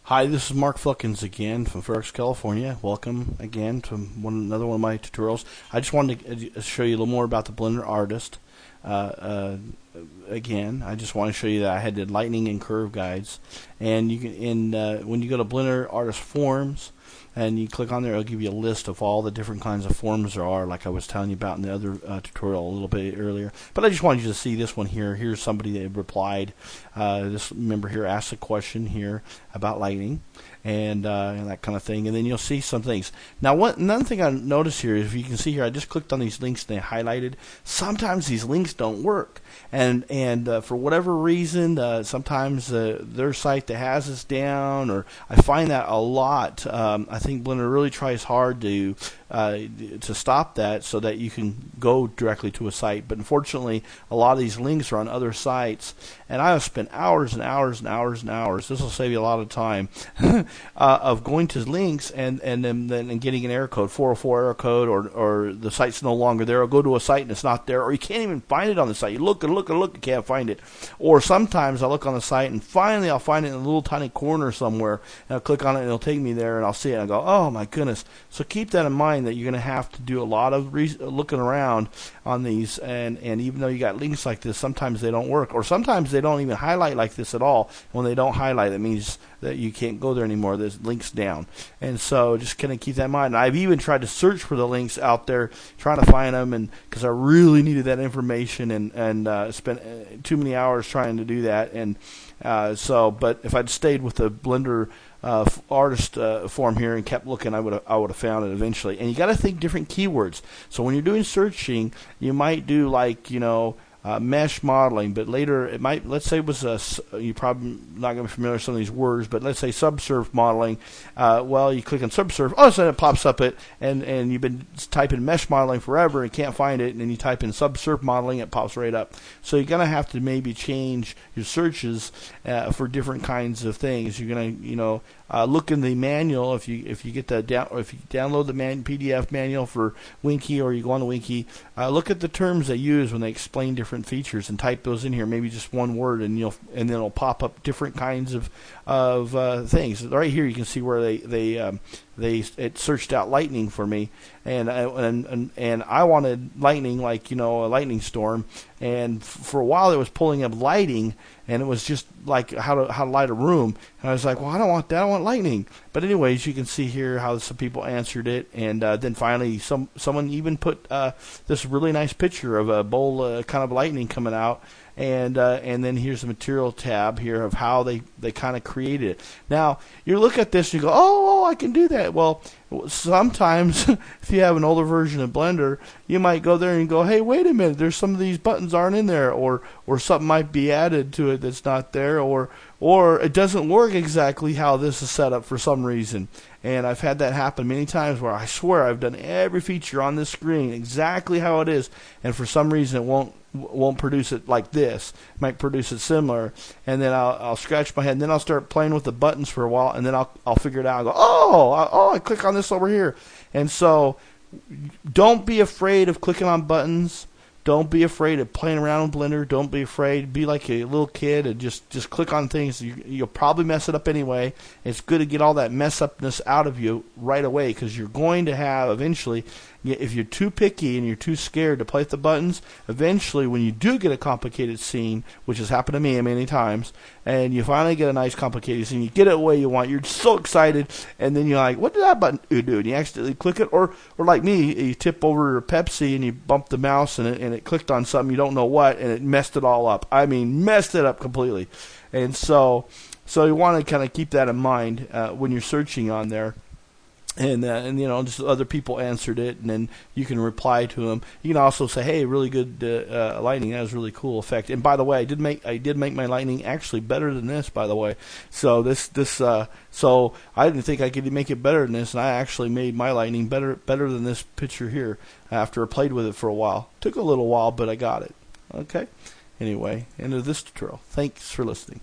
Hi, this is Mark Fluckins again from Fairfax, California. Welcome again to another one of my tutorials. I just wanted to show you a little more about the Blender Artist. Again, I just want to show you that I had the lightning and curve guides, and you can when you go to Blender Artist Forms and you click on there, it'll give you a list of all the different kinds of forms there are, like I was telling you about in the other tutorial a little bit earlier. But I just wanted you to see this one here. Here's somebody that replied. This member here asked a question here about lightning and that kind of thing, and then you'll see some things. Now, another thing I noticed here is, if you can see here, I just clicked on these links and they highlighted. Sometimes these links don't work, and for whatever reason, sometimes their site that has us down, or I find that a lot. I think Blender really tries hard to stop that so that you can go directly to a site, but unfortunately a lot of these links are on other sites, and I have spent hours and hours and hours and hours. This will save you a lot of time of going to links and then getting an error code, 404 error code, or the site's no longer there, or go to a site and it's not there, or you can't even find it on the site. You look and look and look and can't find it. Or sometimes I look on the site and finally I'll find it in a little tiny corner somewhere, and I'll click on it and it'll take me there and I'll see it and I'll go, oh my goodness. So keep that in mind, that you're going to have to do a lot of looking around on these, and even though you got links like this, sometimes they don't work, or sometimes they don't even highlight like this at all. When they don't highlight, it means that you can't go there anymore. There's links down, and so just kind of keep that in mind. And I've even tried to search for the links out there, trying to find them, and because I really needed that information, and spent too many hours trying to do that, and but if I'd stayed with the Blender artist form here and kept looking, I would have found it eventually. And you got to think different keywords. So when you're doing searching, you might do, like, mesh modeling, but later it might, let's say it was you're probably not going to be familiar with some of these words, but let's say subsurf modeling. Well, you click on subsurf, all of a sudden it pops up and you've been typing mesh modeling forever and can't find it, and then you type in subsurf modeling, it pops right up. So you're going to have to maybe change your searches for different kinds of things. You're going to look in the manual. If you get the or if you download the PDF manual for Winky, or you go on the Winky, look at the terms they use when they explain different features and type those in here. Maybe just one word, and then it'll pop up different kinds of things. Right here you can see where it searched out lightning for me, and I wanted lightning, like, a lightning storm, and for a while it was pulling up lighting, and it was just like how to light a room, and I was like, well, I don't want that, I want lightning. But anyways, you can see here how some people answered it, and then finally someone even put this really nice picture of a bowl kind of lightning coming out. And then here's the material tab here of how they kind of created it. Now, you look at this and you go, oh, I can do that. Well, sometimes if you have an older version of Blender, you might go there and go, hey, wait a minute, there's some of these buttons aren't in there, or something might be added to it that's not there, or it doesn't work exactly how this is set up for some reason. And I've had that happen many times, where I swear I've done every feature on this screen exactly how it is, and for some reason it won't produce it like this. It might produce it similar, and then I'll scratch my head, and then I'll start playing with the buttons for a while, and then I'll figure it out and go, oh, I click on this over here. And so don't be afraid of clicking on buttons. Don't be afraid of playing around with Blender. Don't be afraid. Be like a little kid and just click on things. You'll probably mess it up anyway. It's good to get all that mess upness out of you right away, because you're going to have eventually, if you're too picky and you're too scared to play with the buttons, eventually when you do get a complicated scene, which has happened to me many times, and you finally get a nice complicated scene, you get it the way you want, you're so excited, and then you're like, what did that button do? And you accidentally click it, or like me, you tip over a Pepsi and you bump the mouse and it clicked on something you don't know what, and it messed it all up. I mean, messed it up completely. And so you want to kind of keep that in mind when you're searching on there. And just other people answered it, and then you can reply to them. You can also say, hey, really good lightning. That was a really cool effect. And by the way, I did make my lightning actually better than this, by the way. So so I didn't think I could make it better than this, and I actually made my lightning better than this picture here after I played with it for a while. Took a little while, but I got it. Okay. Anyway, end of this tutorial. Thanks for listening.